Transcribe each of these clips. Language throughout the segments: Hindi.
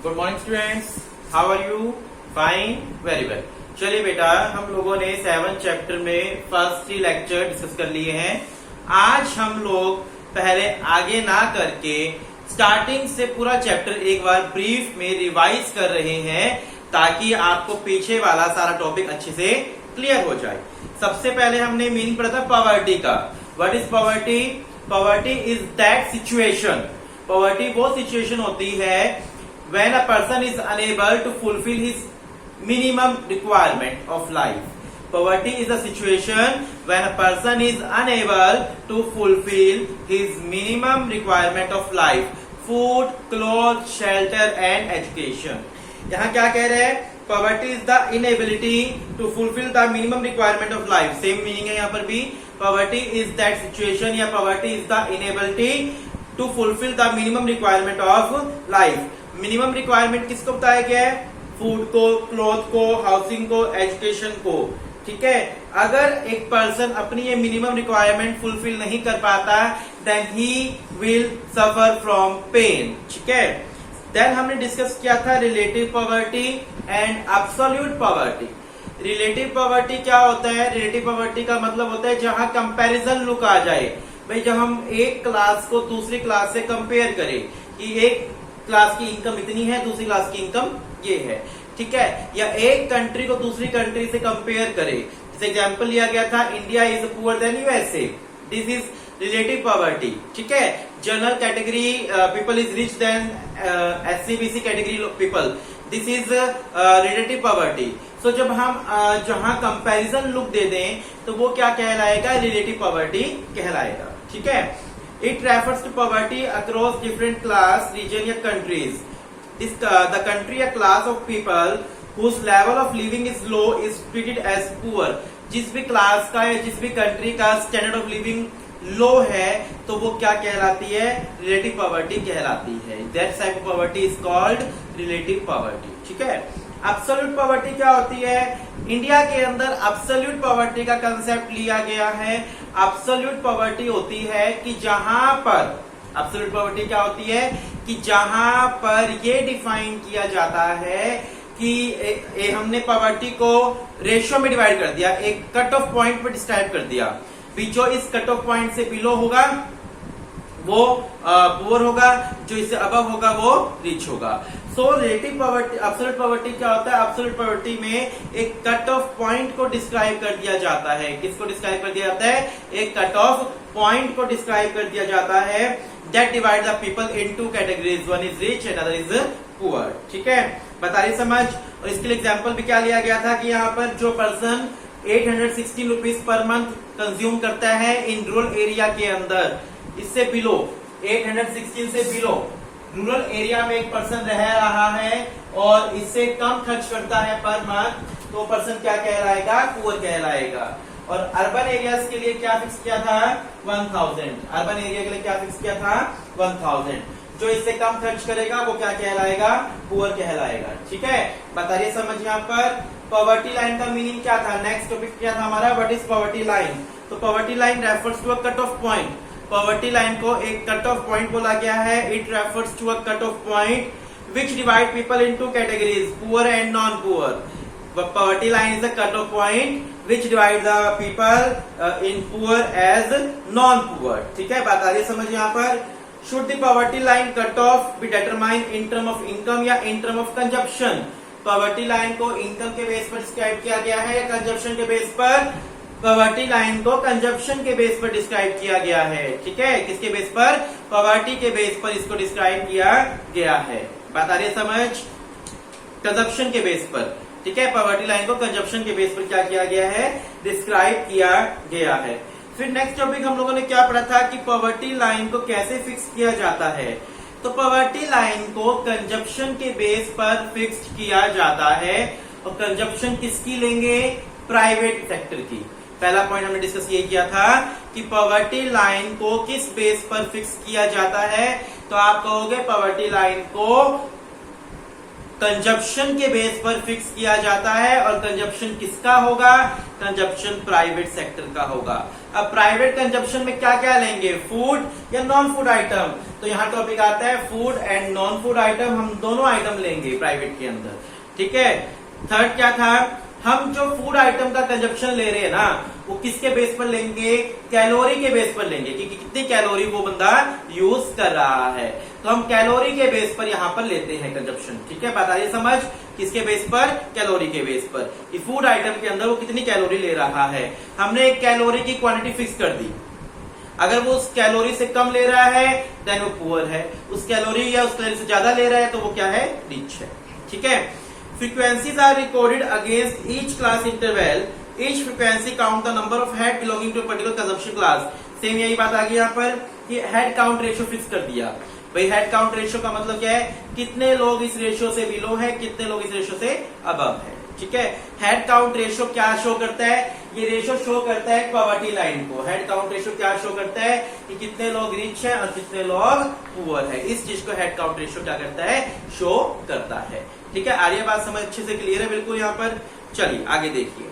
Good morning students, how are you? Fine, very well. चलिए बेटा, हम लोगों ने 7 चैप्टर में फर्स्ट 3 लेक्चर डिस्कस कर लिए हैं। आज हम लोग पहले आगे ना करके स्टार्टिंग से पूरा चैप्टर एक बार ब्रीफ में रिवाइज कर रहे हैं ताकि आपको पीछे वाला सारा टॉपिक अच्छे से क्लियर हो जाए। सबसे पहले हमने मीनिंग पढ़ा था पॉवर्टी का। What is poverty? Poverty is that situation, poverty वो सिचुएशन होती है when a person is unable to fulfill his minimum requirement of life. Poverty is a situation when a person is unable to fulfill his minimum requirement of life: food, clothes, shelter and education. यहाँ क्या कह रहे हैं? Poverty is the inability to fulfill the minimum requirement of life. Same meaning है यहाँ पर भी। Poverty is that situation या poverty is the inability to fulfill the minimum requirement of life. Minimum requirement किसको बताया गया है? फूड को, क्लॉथ को, हाउसिंग को, एजुकेशन को। ठीक है, अगर एक पर्सन अपनी ये मिनिमम रिक्वायरमेंट फुलफिल नहीं कर पाता then he will suffer from pain. ठीक है, देन हमने डिस्कस किया था relative poverty and absolute poverty. Relative poverty क्या होता है? रिलेटिव पॉवर्टी का मतलब होता है जहां कंपैरिजन लुक आ जाए। भाई जब हम एक क्लास को दूसरी क्लास से कंपेयर करें कि एक क्लास की इनकम इतनी है, दूसरी क्लास की इनकम ये है। ठीक है, या एक कंट्री को दूसरी कंट्री से कंपेयर करें। जैसे एग्जांपल लिया गया था India is poor then USA. This is relative poverty. ठीक है, general category people is rich then SCBC category people. This is relative poverty. So जब हम जहां कंपैरिजन लुक दे दें तो वो क्या कहलाएगा? रिलेटिव पॉवर्टी कहलाएगा। ठीक है, it refers to poverty across different class, region या countries. The country or class of people whose level of living is low is treated as poor. जिस भी क्लास का या जिस भी कंट्री का स्टैंडर्ड ऑफ लिविंग लो है तो वो क्या कहलाती है? रिलेटिव पॉवर्टी कहलाती है। That type of poverty is called relative poverty. ठीक है, एब्सोल्यूट पॉवर्टी क्या होती है? इंडिया के अंदर एब्सोल्यूट पॉवर्टी का कंसेप्ट लिया गया है। एब्सोल्यूट पॉवर्टी होती है कि जहां पर, एब्सोल्यूट पॉवर्टी क्या होती है कि जहां पर ये डिफाइन किया जाता है कि हमने पॉवर्टी को रेशियो में डिवाइड कर दिया, एक कट ऑफ पॉइंट पर डिस्क्राइब कर दिया। जो इस कट ऑफ पॉइंट से बिलो होगा वो पुअर होगा, जो इससे अबव होगा वो रिच होगा। So relative poverty, absolute poverty क्या होता है? एब्सोल्यूट पॉवर्टी में एक कट ऑफ पॉइंट को डिस्क्राइब कर दिया जाता है। किसको डिस्क्राइब कर दिया जाता है? एक कट ऑफ पॉइंट को डिस्क्राइब कर दिया जाता है that divide the people into categories, one is rich and other is poor. ठीक है, बता रही समझ? और इसके लिए एग्जाम्पल भी क्या लिया गया था कि यहाँ पर जो person 816 rupees per month consume करता है इन रूरल एरिया के अंदर, इससे बिलो 816 से बिलो रूरल एरिया में एक पर्सन रह रहा है और इससे कम खर्च करता है पर मंथ, तो पर्सन क्या कहलाएगा? पुअर कहलाएगा। और अर्बन एरियाज के लिए क्या फिक्स किया था? 1000। अर्बन एरिया के लिए क्या फिक्स किया था? 1000। जो इससे कम खर्च करेगा वो क्या कहलाएगा? पुअर कहलाएगा। ठीक है, बता रही समझ यहाँ पर? पॉवर्टी लाइन का मीनिंग क्या था? नेक्स्ट टॉपिक क्या था हमारा? What is poverty line? तो poverty line refers to a cut off point. Poverty line को एक कट ऑफ पॉइंट बोला गया है। It refers to a cut off point which divide people into categories, poor and non poor. Poverty line is a cut off point which divide the people in poor as non poor. ठीक है, बात आ रही है समझ यहाँ पर? Should the poverty line cut off be determine in term of income या in term of consumption? Poverty line को इनकम के बेस पर डिस्क्राइब किया गया है या कंजप्शन के बेस पर? पॉवर्टी लाइन को कंजप्शन के बेस पर डिस्क्राइब किया गया है। ठीक है, किसके बेस पर? पॉवर्टी के बेस पर इसको डिस्क्राइब किया गया है। बात आ रही है समझ? कंजप्शन के बेस पर। ठीक है, पॉवर्टी लाइन को कंजप्शन के बेस पर क्या किया गया है? डिस्क्राइब किया गया है। फिर नेक्स्ट टॉपिक हम लोगों ने क्या पढ़ा था कि पॉवर्टी लाइन को कैसे फिक्स किया जाता है? तो पॉवर्टी लाइन को कंजप्शन के बेस पर फिक्स किया जाता है। और कंजप्शन किसकी लेंगे? प्राइवेट सेक्टर की। पहला पॉइंट हमने डिस्कस ये किया था कि पॉवर्टी लाइन को किस बेस पर फिक्स किया जाता है? तो आप कहोगे पॉवर्टी लाइन को कंजप्शन के बेस पर फिक्स किया जाता है। और कंजप्शन किसका होगा? कंजप्शन प्राइवेट सेक्टर का होगा। अब प्राइवेट कंजप्शन में क्या क्या लेंगे? फूड या नॉन फूड आइटम? तो यहाँ टॉपिक आता है food and non food item, हम दोनों आइटम लेंगे प्राइवेट के अंदर, ठीक है। थर्ड क्या था, हम जो फूड आइटम का कंजप्शन ले रहे हैं ना, वो किसके बेस पर लेंगे, कैलोरी के बेस पर लेंगे, कि कितनी कैलोरी वो बंदा यूज कर रहा है। तो हम कैलोरी के बेस पर यहाँ पर लेते हैं कंजप्शन, ठीक है। बात आ रही समझ, किसके बेस पर, कैलोरी के बेस पर, कि फूड आइटम के अंदर वो कितनी कैलोरी ले रहा है। हमने एक कैलोरी की क्वांटिटी फिक्स कर दी, अगर वो उस कैलोरी से कम ले रहा है देन वो पुअर है, उस कैलोरी या उस कैलोरी से ज्यादा ले रहा है तो वो क्या है, रिच है, ठीक है। Frequencies are recorded against each class interval. Each frequency count the number of head belonging to a particular consumption class. Same यही बात आ गई यहाँ पर कि हेड काउंट रेशियो फिक्स कर दिया। भाई हेड काउंट रेशियो का मतलब क्या है, कितने लोग इस रेशियो से बिलो है, कितने लोग इस रेशियो से अबव है, ठीक है। हेड काउंट रेशियो क्या शो करता है, ये रेशियो शो करता है पॉवर्टी लाइन को। हेड काउंट रेशियो क्या शो करता है कि कितने लोग रिच है और कितने लोग पुअर है, इस चीज को हेड काउंट रेशियो क्या करता है, शो करता है, ठीक है। आर्य बात समझ अच्छे से क्लियर है बिल्कुल यहाँ पर। चलिए आगे देखिए,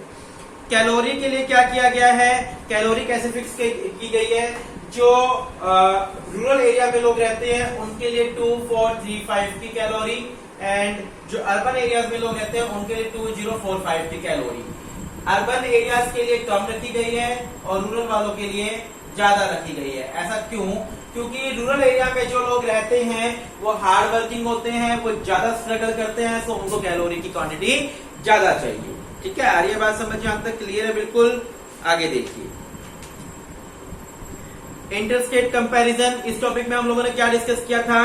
कैलोरी के लिए क्या किया गया है, कैलोरी कैसे फिक्स की गई है। जो रूरल एरिया में लोग रहते हैं उनके लिए 2435 की कैलोरी, एंड जो अर्बन एरियाज में लोग रहते हैं उनके लिए 2045 की कैलोरी। अर्बन एरियाज के लिए कम रखी गई है और रूरल वालों के लिए ज्यादा रखी गई है। ऐसा क्यों, क्योंकि रूरल एरिया में जो लोग रहते हैं वो हार्ड वर्किंग होते हैं, वो ज्यादा स्ट्रगल करते हैं, तो उनको कैलोरी की क्वांटिटी ज्यादा चाहिए, ठीक है। आर्य बात समझ यहां तक क्लियर है बिल्कुल। आगे देखिए, इंटरस्टेट कंपैरिजन, इस टॉपिक में हम लोगों ने क्या डिस्कस किया था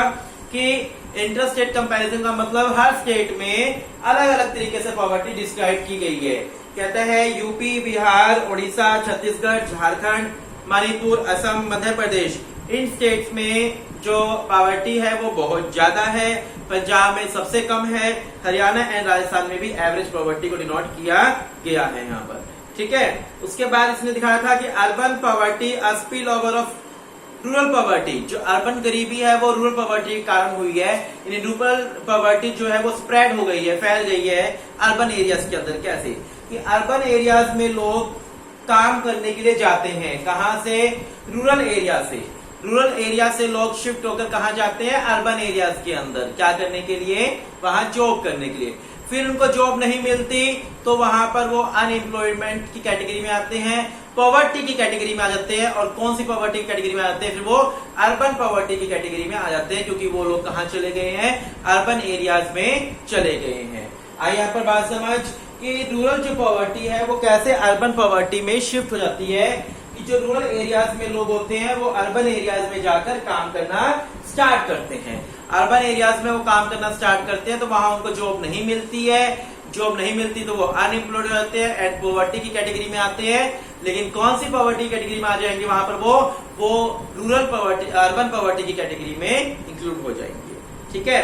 कि इंटरस्टेट कंपैरिजन का मतलब हर स्टेट में अलग अलग तरीके से पॉवर्टी डिस्क्राइब की गई है। कहता है यूपी, बिहार, उड़ीसा, छत्तीसगढ़, झारखंड, मणिपुर, असम, मध्य प्रदेश, इन स्टेट्स में जो पॉवर्टी है वो बहुत ज्यादा है, पंजाब में सबसे कम है, हरियाणा एंड राजस्थान में भी एवरेज पॉवर्टी को डिनोट किया गया है यहाँ पर, ठीक है। उसके बाद इसने दिखाया था कि urban poverty spill over of rural poverty, जो अर्बन गरीबी है वो रूरल पॉवर्टी के कारण हुई है, यानी रूरल पॉवर्टी जो है वो स्प्रेड हो गई है, फैल गई है अर्बन एरियाज के अंदर। कैसे कि अर्बन एरियाज में लोग काम करने के लिए जाते हैं, कहां से, रूरल एरिया से। रूरल एरिया से लोग शिफ्ट होकर कहां जाते हैं, अर्बन एरियाज के अंदर, क्या करने के लिए, वहां जॉब करने के लिए। फिर उनको जॉब नहीं मिलती तो वहां पर वो अनएम्प्लॉयमेंट की कैटेगरी में आते हैं, पॉवर्टी की कैटेगरी में आ जाते हैं। और कौन सी पॉवर्टी की कैटेगरी में आ जाते हैं, फिर वो अर्बन पॉवर्टी की कैटेगरी में आ जाते हैं, क्योंकि वो लोग कहां चले गए हैं, अर्बन एरियाज में चले गए हैं। आई यहाँ पर बात समझ कि रूरल जो पॉवर्टी है वो कैसे अर्बन पॉवर्टी में शिफ्ट हो जाती है, कि जो रूरल एरियाज में लोग होते हैं वो अर्बन एरियाज में जाकर काम करना स्टार्ट करते हैं। अर्बन एरियाज में वो काम करना स्टार्ट करते हैं तो वहां उनको जॉब नहीं मिलती है, जॉब नहीं मिलती तो वो अनएम्प्लॉयड हो जाते हैं एंड पॉवर्टी की कैटेगरी में आते हैं। लेकिन कौन सी पॉवर्टी कैटेगरी में आ जाएंगे, वहां पर वो रूरल पॉवर्टी, अर्बन पॉवर्टी की कैटेगरी में इंक्लूड हो जाएंगे, ठीक है।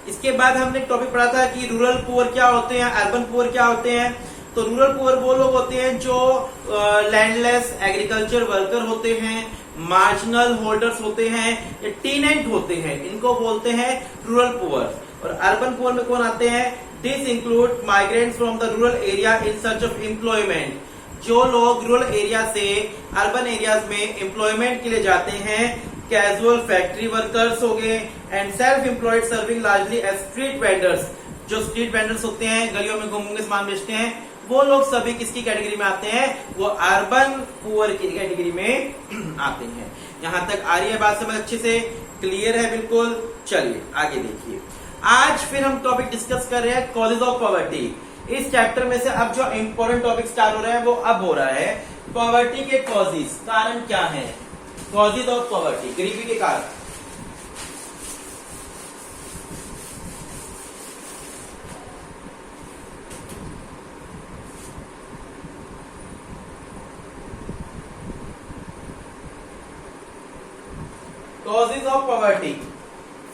इसके बाद हमने टॉपिक पढ़ा था कि रूरल पुअर क्या होते हैं, अर्बन पुअर क्या होते हैं। तो रूरल पुअर वो लोग होते हैं जो लैंडलेस एग्रीकल्चर वर्कर होते हैं, मार्जिनल होल्डर्स होते हैं या टीनेंट होते हैं, इनको बोलते हैं रूरल पुअर। और अर्बन पुअर में कौन आते हैं, this include migrants from the rural area in search of employment. जो लोग रूरल एरिया से अर्बन एरियाज में एम्प्लॉयमेंट के लिए जाते हैं, कैजुअल फैक्ट्री वर्कर्स हो गए and self employed serving largely as street vendors. जो स्ट्रीट वेंडर्स होते हैं, गलियों में घूम के सामान बेचते हैं, वो लोग सभी किसकी कैटेगरी में आते हैं, वो अर्बन पुअर की कैटेगरी में आते हैं। यहां तक आ रही है बात समझ अच्छे से, क्लियर है बिल्कुल। चलिए आगे देखिए, आज फिर हम टॉपिक डिस्कस कर रहे हैं कॉजेज ऑफ पॉवर्टी। इस चैप्टर में से अब जो इंपॉर्टेंट टॉपिक स्टार्ट हो रहा है वो अब हो रहा है पॉवर्टी के कॉजेज, कारण क्या है, कॉजेज ऑफ पॉवर्टी, गरीबी के कारण। Causes of poverty,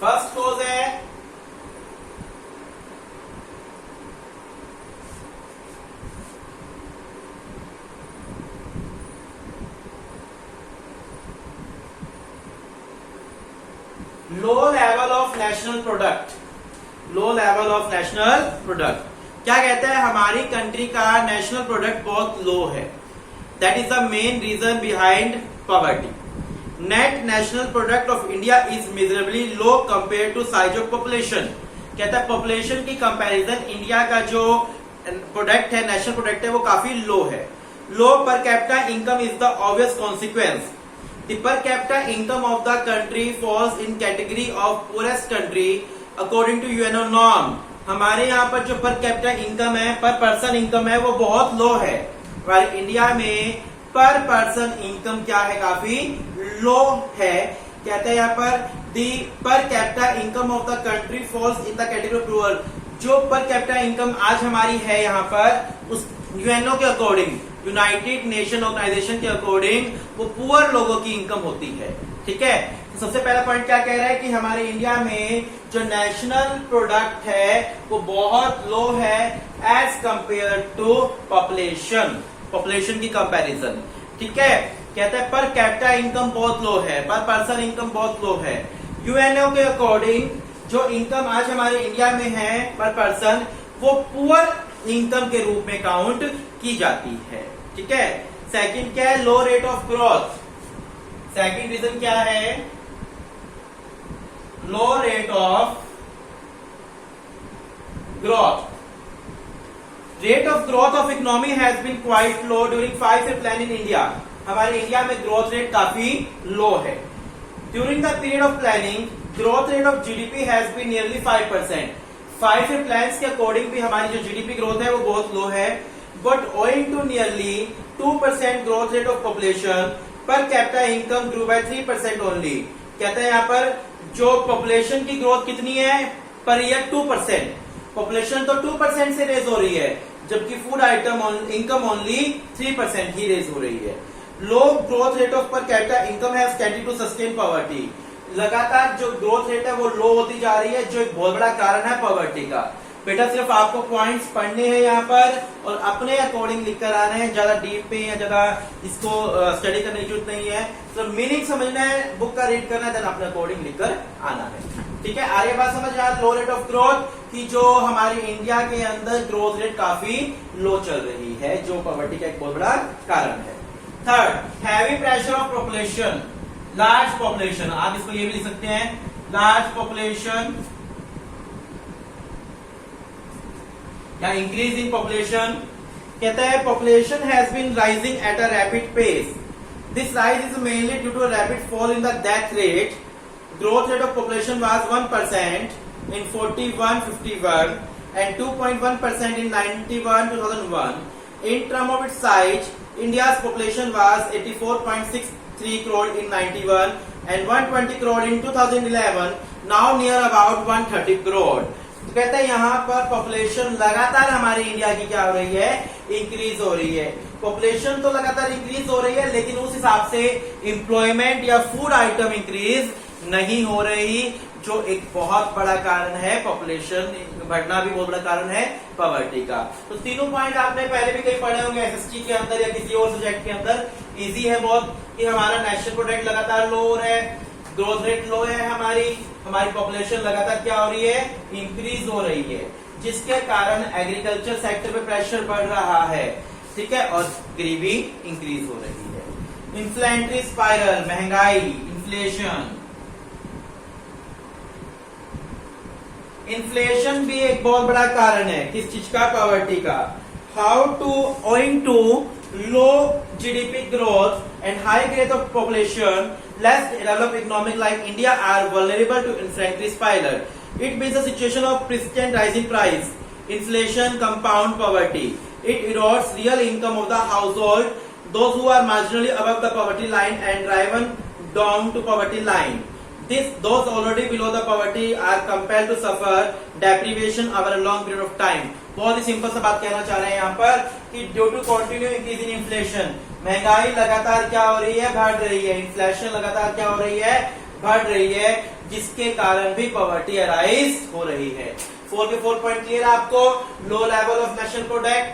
first cause है low level of national product. Low level of national product क्या कहता है, हमारी कंट्री का नेशनल प्रोडक्ट बहुत लो है, that is the main reason behind poverty. Net national product of India is miserably low compare to size of population. कहता है पॉपुलेशन की कंपैरिजन इंडिया का जो प्रोडक्ट है, नेशनल प्रोडक्ट है, वो काफी लो है। Low per capita income is the obvious consequence. The per capita income of the country falls in category of poorest country according to UNO norm. हमारे यहाँ पर जो पर कैपिटा इनकम है, पर पर्सन इनकम है, वो बहुत लो है। हमारे इंडिया में पर पर्सन इनकम क्या है, काफी लो है। कहते हैं यहाँ पर the per capita income of the country falls in the category of poor. जो पर कैपिटा इनकम आज हमारी है यहाँ पर, उस यूएनओ के अकॉर्डिंग, यूनाइटेड नेशन ऑर्गेनाइजेशन के अकॉर्डिंग, वो पुअर लोगों की इनकम होती है। ठीक है, तो सबसे पहला पॉइंट क्या कह रहा है कि हमारे इंडिया में जो नेशनल प्रोडक्ट है वो बहुत लो है एज कंपेयर टू पॉपुलेशन की कंपैरिजन। ठीक है, कहता है पर कैपिटा इनकम बहुत लो है, पर पर्सन इनकम बहुत लो है। यूएनओ के अकॉर्डिंग जो इनकम आज हमारे इंडिया में है पर पर्सन, वो पुअर इनकम के रूप में काउंट की जाती है। ठीक है, सेकंड क्या है, low rate of growth. Second reason क्या है, low rate of growth. Rate of growth of economy has been quite low during 5-year plan in India. हमारे इंडिया में ग्रोथ रेट काफी लो है। During the period of planning growth rate of GDP has been nearly 5%। 5-year plans के अकॉर्डिंग भी हमारी जो जीडीपी ग्रोथ है वो बहुत लो है। But owing to nearly 2% growth rate of population, per capita income grew by 3% only. कहते हैं यहाँ पर जो पॉपुलेशन की ग्रोथ कितनी है पर ईयर, 2%। पॉपुलेशन तो 2% से रेज हो रही है, जबकि फूड आइटम इनकम ओनली 3% ही रेज हो रही है। Low growth rate of per capita income has tended to sustain poverty. लगातार जो ग्रोथ रेट है वो लो होती जा रही है, जो एक बहुत बड़ा कारण है पॉवर्टी का। बेटा सिर्फ आपको पॉइंट्स पढ़ने हैं यहाँ पर और अपने अकॉर्डिंग लिख कर आना है, ज्यादा डीप पे या ज्यादा इसको स्टडी करने की जरूरत नहीं है। तो मीनिंग समझना है, बुक का रीड करना है, देन अपने अकॉर्डिंग लिख कर आना है। ठीक है, आगे बात समझ आ, लो रेट ऑफ ग्रोथ की जो हमारी इंडिया के अंदर ग्रोथ रेट काफी लो चल रही है, जो पॉवर्टी का एक बहुत बड़ा कारण है। Third, heavy pressure of population, large population. आप इसको ये भी लिख सकते हैं, लार्ज पॉपुलेशन या इंक्रीज इन पॉपुलेशन। कहता है population has been rising at a rapid pace. This rise is mainly due to rapid fall in the death rate. Growth rate of population was 1% in 41-51 and 2.1% in 91-2001. In terms of its size, India's population was 84.63 crore in 91 and 120 crore in 2011. Now near about 130 crore. तो कहते हैं यहाँ पर पॉपुलेशन लगातार हमारी इंडिया की क्या हो रही है, इंक्रीज हो रही है। पॉपुलेशन तो लगातार इंक्रीज हो रही है, लेकिन उस हिसाब से एम्प्लॉयमेंट या फूड आइटम इंक्रीज नहीं हो रही, जो एक बहुत बड़ा कारण है। पॉपुलेशन बढ़ना भी बहुत बड़ा कारण है पॉवर्टी का। तो तीनों पॉइंट आपने पहले भी कहीं पढ़े होंगे एसएसटी के अंदर या किसी और सब्जेक्ट के अंदर। इजी है बहुत कि हमारा नेशनल प्रोडक्ट लगातार लो हो रहा है, ग्रोथ रेट लो है, हमारी पॉपुलेशन लगातार क्या हो रही है, इंक्रीज हो रही है, जिसके कारण एग्रीकल्चर सेक्टर पे प्रेशर बढ़ रहा है। ठीक है, और गरीबी इंक्रीज हो रही है। इन्फ्लेशनरी स्पाइरल, महंगाई, इन्फ्लेशन। इन्फ्लेशन भी एक बहुत बड़ा कारण है, किस चीज का, पॉवर्टी का। How to, owing to low GDP growth and high growth of population, less developed economic like India are vulnerable to inflationary spiral. It means a situation of persistent rising price, inflation, compound poverty. It erodes real income of the household, those who are marginally above the poverty line and driven down to poverty line. Those already below the poverty are compelled to suffer deprivation over a long period of time. बहुत ही सिंपल सा बात कहना चाह रहे हैं यहाँ पर कि due to continue increase in inflation, महंगाई लगातार क्या हो रही है, बढ़ रही है। इन्फ्लेशन लगातार क्या हो रही है, बढ़ रही है, जिसके कारण भी पॉवर्टी अराइज हो रही है। 4 के 4 पॉइंट क्लियर आपको। लो लेवल ऑफ नेशनल प्रोडक्ट,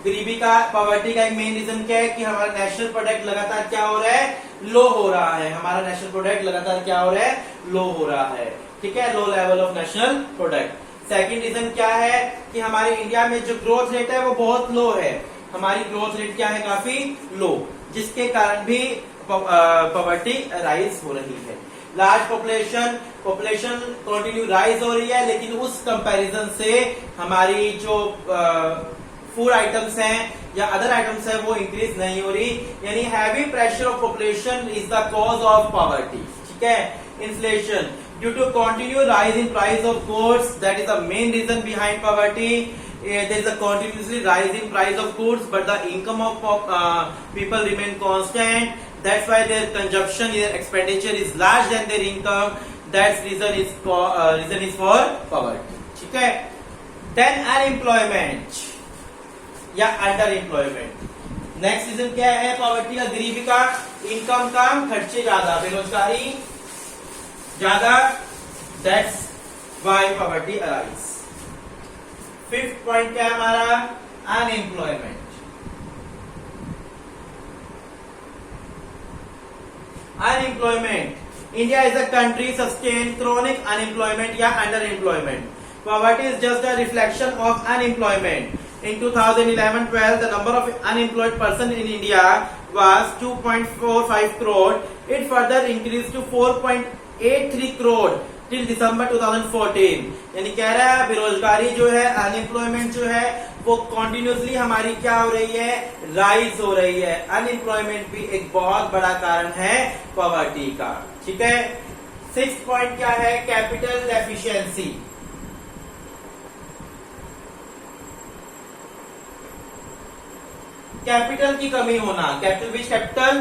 गरीबी का, पॉवर्टी का एक मेन रीजन क्या है कि हमारा नेशनल प्रोडक्ट लगातार क्या हो रहा है, लो हो रहा है। हमारा नेशनल प्रोडक्ट लगातार क्या हो रहा है, लो हो रहा है। ठीक है, low level of national product. Second reason क्या है कि हमारे इंडिया में जो ग्रोथ रेट है वो बहुत लो है। हमारी ग्रोथ रेट क्या है, काफी लो, जिसके कारण भी पॉवर्टी राइज हो रही है। लार्ज पॉपुलेशन कंटिन्यू राइज हो रही है, लेकिन उस कंपैरिजन से हमारी जो फूड आइटम्स हैं या अदर आइटम्स हैं वो इंक्रीज नहीं हो रही, यानी heavy pressure of population is the cause of poverty. ठीक है, inflation due to continue rise in price of goods, that is the main reason behind poverty. There is a continuously rise in price of goods, but the income of people remain constant. That's why their consumption, their expenditure is large than their income. That reason is for poverty. ठीक है। Then unemployment या underemployment. नेक्स्ट रीजन क्या है पॉवर्टी का? गरीबी का, इनकम कम, खर्चे ज्यादा, बेरोजगारी ज्यादा। That's why poverty arises. Fifth point क्या है हमारा? Unemployment. Unemployment, India is a country sustain chronic unemployment या under employment. Poverty is just a reflection of unemployment. In 2011-12, the number of unemployed person in India was 2.45 crore. It further increased to 4.83 crore till December 2014. यानी कह रहा है बेरोजगारी जो है, अनएम्प्लॉयमेंट जो है वो कॉन्टिन्यूसली हमारी क्या हो रही है? राइज हो रही है। अनएम्प्लॉयमेंट भी एक बहुत बड़ा कारण है पॉवर्टी का। ठीक है। सिक्स्थ पॉइंट क्या है? Capital deficiency. कैपिटल की कमी होना। Capital which capital?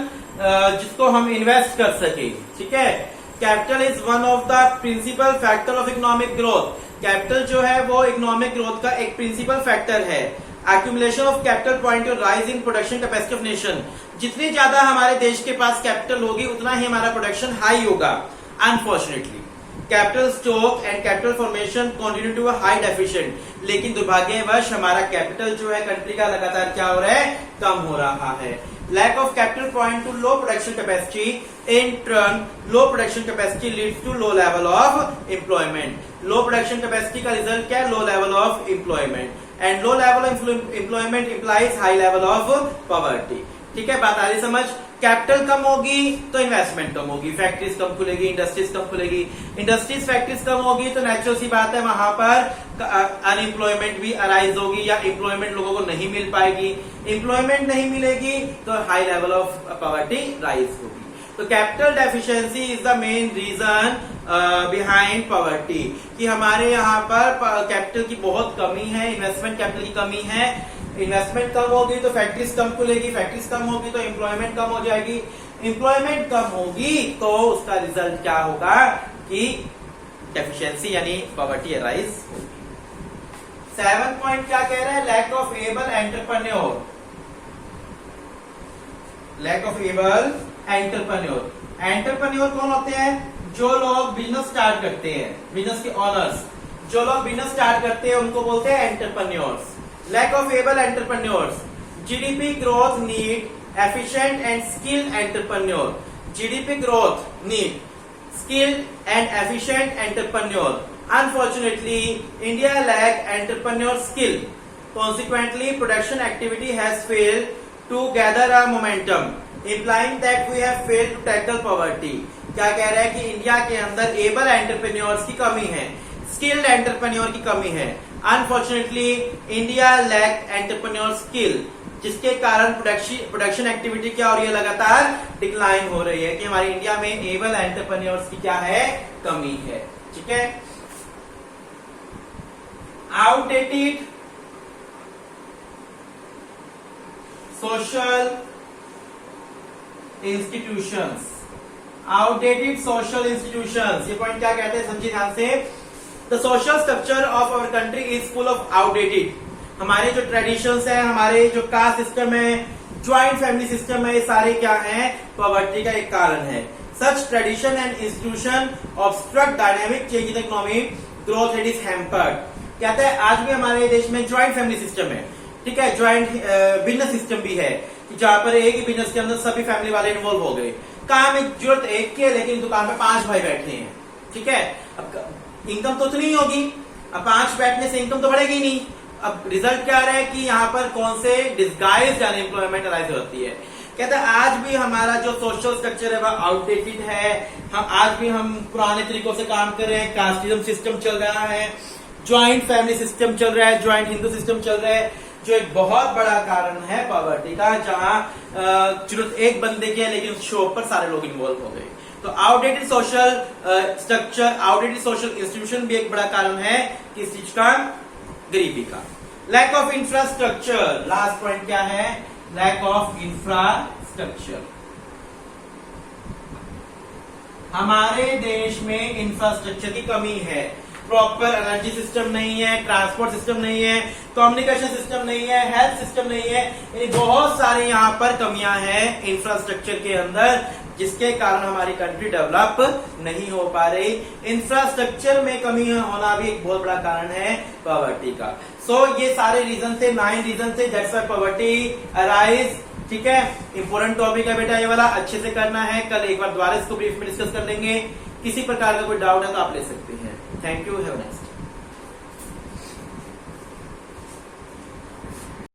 जिसको हम इन्वेस्ट कर सके। ठीक है। Capital is one of the principal factor of economic growth. Capital जो है वो इकोनॉमिक ग्रोथ का एक प्रिंसिपल फैक्टर है। Accumulation of capital point to rise in production capacity of nation. जितनी ज्यादा हमारे देश के पास कैपिटल होगी उतना ही हमारा प्रोडक्शन हाई होगा। Unfortunately capital stock and capital formation continue to high deficient. लेकिन दुर्भाग्यवश हमारा कैपिटल जो है कंट्री का लगातार क्या हो रहा है? कम हो रहा है। Lack of capital point to low production capacity. In turn, low production capacity leads to low level of employment. Low production capacity का result क्या है? Low level of employment. And low level of employment implies high level of poverty. ठीक है, बात आ रही समझ? कैपिटल कम होगी तो इन्वेस्टमेंट कम होगी, फैक्ट्रीज कम खुलेगी, इंडस्ट्रीज कम खुलेगी। इंडस्ट्रीज फैक्ट्रीज कम होगी तो नेचुरल सी बात है वहां पर अनएम्प्लॉयमेंट भी अराइज होगी या एम्प्लॉयमेंट लोगों को नहीं मिल पाएगी। एम्प्लॉयमेंट नहीं मिलेगी तो high level of poverty rise होगी। तो capital deficiency is the main reason behind poverty, कि हमारे यहाँ पर कैपिटल की बहुत कमी है, इन्वेस्टमेंट कैपिटल की कमी है। इन्वेस्टमेंट कम होगी तो फैक्ट्रीज कम खुलेगी, फैक्ट्रीज कम होगी तो एम्प्लॉयमेंट कम हो जाएगी, एम्प्लॉयमेंट कम होगी तो उसका रिजल्ट क्या होगा कि डेफिशिएंसी यानी पॉवर्टी अराइज होगी। 7 पॉइंट क्या कह रहा है? Lack of able entrepreneur. Lack of able entrepreneur. Entrepreneur कौन होते हैं? जो लोग बिजनेस स्टार्ट करते हैं, बिजनेस के ऑनर्स। जो लोग बिजनेस स्टार्ट करते हैं उनको बोलते हैं entrepreneurs. Lack of able entrepreneurs. GDP growth need efficient and skilled entrepreneur. GDP growth need skilled and efficient entrepreneur. Unfortunately, India lack entrepreneur skill. Consequently, production activity has failed to gather a momentum, implying that we have failed to tackle poverty. क्या कह रहा है कि इंडिया के अंदर एबल एंटरप्रेन्योर्स की कमी है, स्किल्ड एंटरप्रेन्योर की कमी है। Unfortunately India lack entrepreneur skill, जिसके कारण प्रोडक्शन एक्टिविटी क्या हो रही है? लगातार डिक्लाइन हो रही है, कि हमारे इंडिया में एबल एंटरप्रेन्योर्स की क्या है? कमी है। ठीक है। Outdated social institutions. Outdated social institutions, ये पॉइंट क्या कहते हैं समझिए ध्यान से। The social structure of our country is full of outdated. हमारे जो ट्रेडिशंस हैं, हमारे जो कास्ट सिस्टम है, ज्वाइंट फैमिली सिस्टम है, ये सारे क्या हैं? पॉवर्टी का एक कारण है। Such tradition and institution obstruct dynamic change in the economy, growth rate is hampered. कहते हैं आज भी हमारे देश में ज्वाइंट फैमिली सिस्टम है, ठीक है, ज्वाइंट बिजनेस सिस्टम भी है, जहाँ पर एक ही बिजनेस के अंदर सभी फैमिली वाले इन्वॉल्व हो गए। काम में जरूरत एक की है लेकिन दुकान में 5 भाई बैठे हैं। ठीक है, अब इनकम तो उतनी होगी, अब 5 बैठने से इनकम तो बढ़ेगी नहीं। अब रिजल्ट क्या आ रहा है कि यहाँ पर कौन से डिस्गाइज्ड अनएम्प्लॉयमेंट अराइज होती है। कहता है आज भी हमारा जो सोशल स्ट्रक्चर है वह आउटडेटेड है। हम आज भी हम पुराने तरीकों से काम कर रहे हैं, कास्टिज्म सिस्टम चल रहा है, ज्वाइंट फैमिली सिस्टम चल रहा है, ज्वाइंट हिंदू सिस्टम चल रहा है, जो एक बहुत बड़ा कारण है पॉवर्टी का, जहां जरूरत एक बंदे की है लेकिन उस शो पर सारे लोग इन्वॉल्व हो गए। तो outdated social structure, outdated social institution भी एक बड़ा कारण है किस चीज का, गरीबी का। Lack of infrastructure, last point क्या है, लैक ऑफ इंफ्रास्ट्रक्चर। हमारे देश में इंफ्रास्ट्रक्चर की कमी है, प्रॉपर एनर्जी सिस्टम नहीं है, ट्रांसपोर्ट सिस्टम नहीं है, कम्युनिकेशन सिस्टम नहीं है, हेल्थ सिस्टम नहीं है, यानी बहुत सारे यहाँ पर कमियां हैं इंफ्रास्ट्रक्चर के अंदर, जिसके कारण हमारी कंट्री डेवलप नहीं हो पा रही। इंफ्रास्ट्रक्चर में कमी होना भी एक बहुत बड़ा कारण है पॉवर्टी का। सो ये सारे रीजन थे, 9 रीजन थे दैट्स व्हाई पॉवर्टी अराइज। ठीक है, इंपॉर्टेंट टॉपिक है बेटा ये वाला, अच्छे से करना है। कल एक बार दोबारा इसको ब्रीफ में डिस्कस कर लेंगे। किसी प्रकार का कोई डाउट है तो आप ले सकते हैं। Thank you, have a nice day.